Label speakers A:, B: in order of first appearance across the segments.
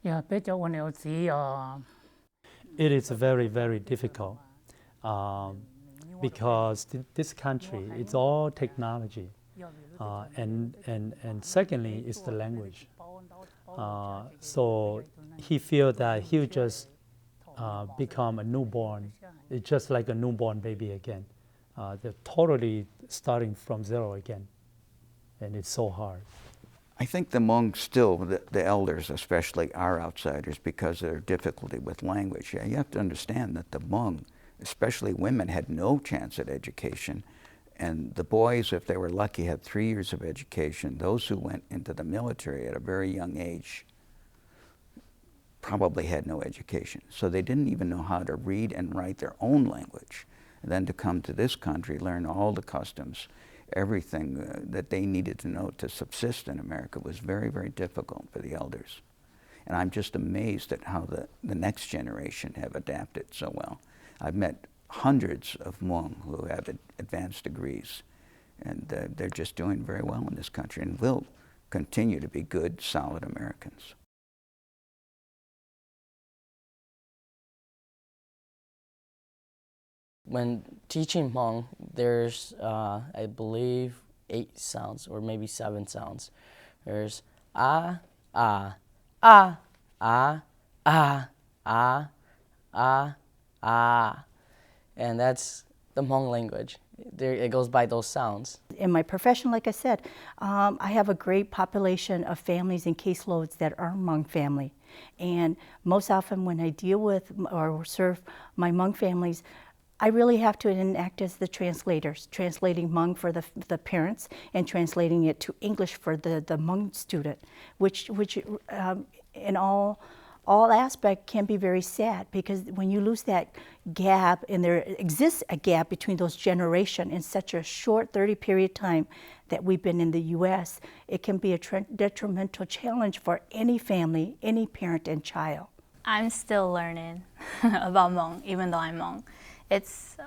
A: It is very, very difficult because this country, it's all technology. And secondly, it's the language. So he feels that he'll just become a newborn. It's just like a newborn baby again. They're totally starting from zero again. And it's so hard.
B: I think the Hmong still, the elders especially, are outsiders because of their difficulty with language. Yeah, you have to understand that the Hmong, especially women, had no chance at education. And the boys, if they were lucky, had 3 years of education. Those who went into the military at a very young age probably had no education. So they didn't even know how to read and write their own language. And then to come to this country, learn all the customs, everything that they needed to know to subsist in America was very, very difficult for the elders. And I'm just amazed at how the next generation have adapted so well. I've met hundreds of Hmong who have advanced degrees, and they're just doing very well in this country and will continue to be good, solid Americans.
C: When teaching Hmong, there's, I believe, 8 sounds or maybe 7 sounds. There's ah, ah, ah, ah, ah, ah, ah, ah. And that's the Hmong language. It goes by those sounds.
D: In my profession, like I said, I have a great population of families and caseloads that are Hmong family. And most often when I deal with or serve my Hmong families, I really have to act as the translators, translating Hmong for the parents and translating it to English for the Hmong student, which in all aspect can be very sad, because when you lose that gap, and there exists a gap between those generations in such a short 30 period time that we've been in the U.S., it can be a detrimental challenge for any family, any parent and child.
E: I'm still learning about Hmong, even though I'm Hmong. It's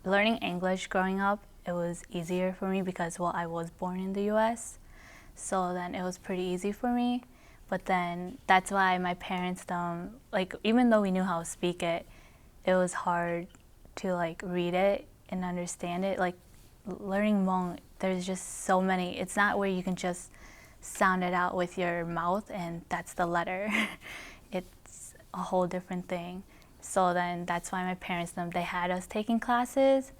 E: learning English growing up, it was easier for me because, well, I was born in the U.S., so then it was pretty easy for me. But then that's why my parents don't, like, even though we knew how to speak it, it was hard to, like, read it and understand it. Like, learning Hmong, there's just so many. It's not where you can just sound it out with your mouth and that's the letter. It's a whole different thing. So then that's why my parents, they had us taking classes,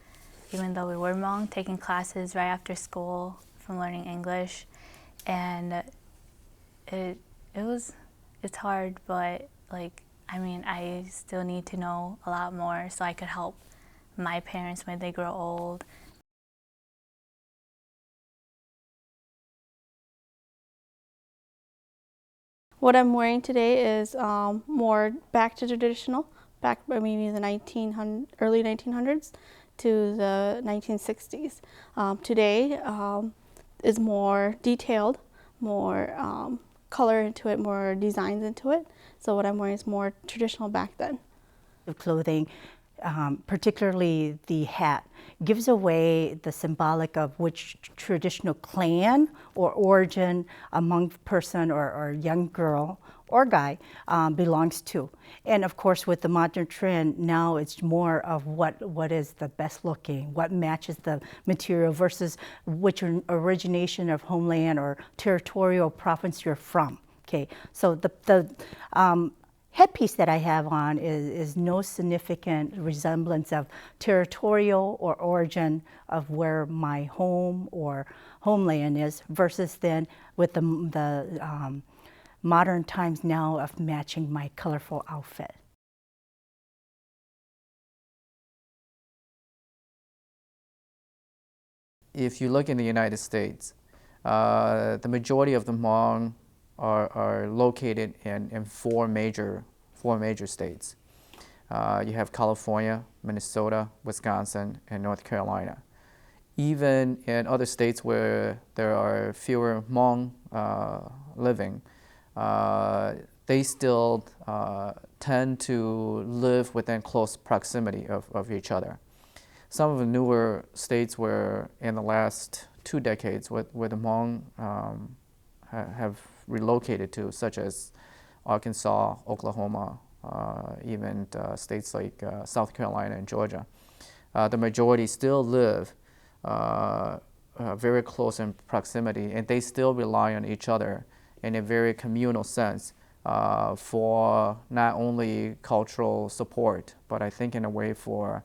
E: even though we were Hmong, taking classes right after school from learning English. And it's hard, but, like, I mean, I still need to know a lot more so I could help my parents when they grow old.
F: What I'm wearing today is more back to traditional, back maybe in the early 1900s to the 1960s. Today is more detailed, more color into it, more designs into it. So what I'm wearing is more traditional back then.
D: The clothing, particularly the hat, gives away the symbolic of which traditional clan or origin a Hmong person or young girl or guy belongs to. And of course, with the modern trend, now it's more of what is the best looking, what matches the material versus which origination of homeland or territorial province you're from. Okay, so the headpiece that I have on is no significant resemblance of territorial or origin of where my home or homeland is, versus then with the modern times now of matching my colorful outfit.
G: If you look in the United States, the majority of the Hmong are located in four major states. You have California, Minnesota, Wisconsin, and North Carolina. Even in other states where there are fewer Hmong living, they still tend to live within close proximity of each other. Some of the newer states where in the last 2 decades where the Hmong have relocated to, such as Arkansas, Oklahoma, even states like South Carolina and Georgia, the majority still live very close in proximity, and they still rely on each other in a very communal sense for not only cultural support, but I think in a way for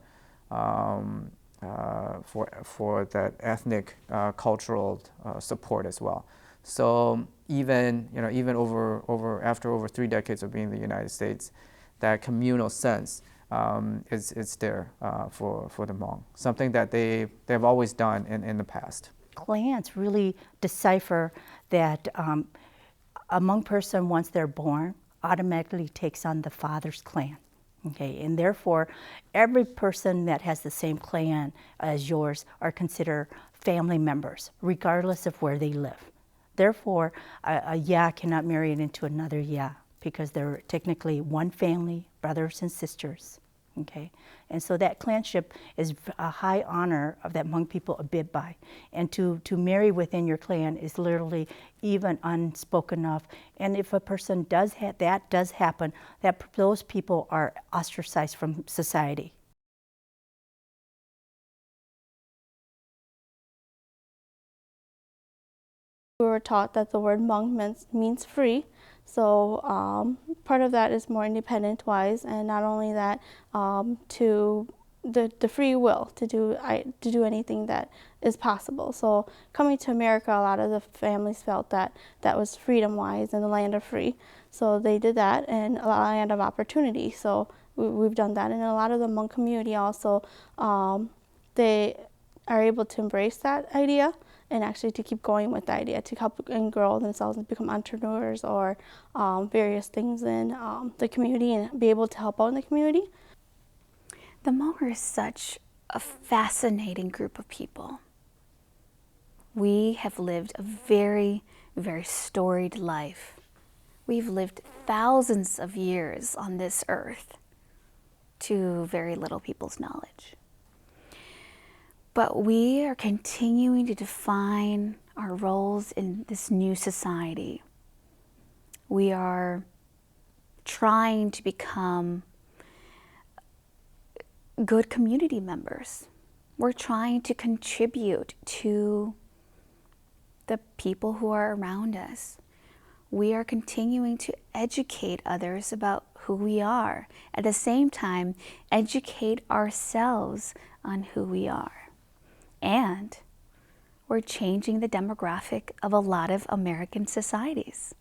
G: that ethnic cultural support as well. So even after over 3 decades of being in the United States, that communal sense is there for the Hmong, something that they've always done in the past.
D: Clans really decipher that a Hmong person, once they're born, automatically takes on the father's clan. Okay, and therefore, every person that has the same clan as yours are considered family members, regardless of where they live. Therefore, a Ya cannot marry into another Ya because they're technically one family, brothers and sisters. Okay, and so that clanship is a high honor of that Hmong people abide by, and to marry within your clan is literally even unspoken of. And if a person does happen, those people are ostracized from society.
F: We were taught that the word Hmong means free. So part of that is more independent-wise, and not only that, to the free will to do anything that is possible. So coming to America, a lot of the families felt that that was freedom-wise and the land of free. So they did that, and a land of opportunity. So we've done that, and a lot of the Hmong community also, they are able to embrace that idea and actually to keep going with the idea, to help and grow themselves and become entrepreneurs or various things in the community and be able to help out in the community.
H: The Hmong are such a fascinating group of people. We have lived a very, very storied life. We've lived thousands of years on this earth to very little people's knowledge. But we are continuing to define our roles in this new society. We are trying to become good community members. We're trying to contribute to the people who are around us. We are continuing to educate others about who we are. At the same time, educate ourselves on who we are. And we're changing the demographic of a lot of American societies.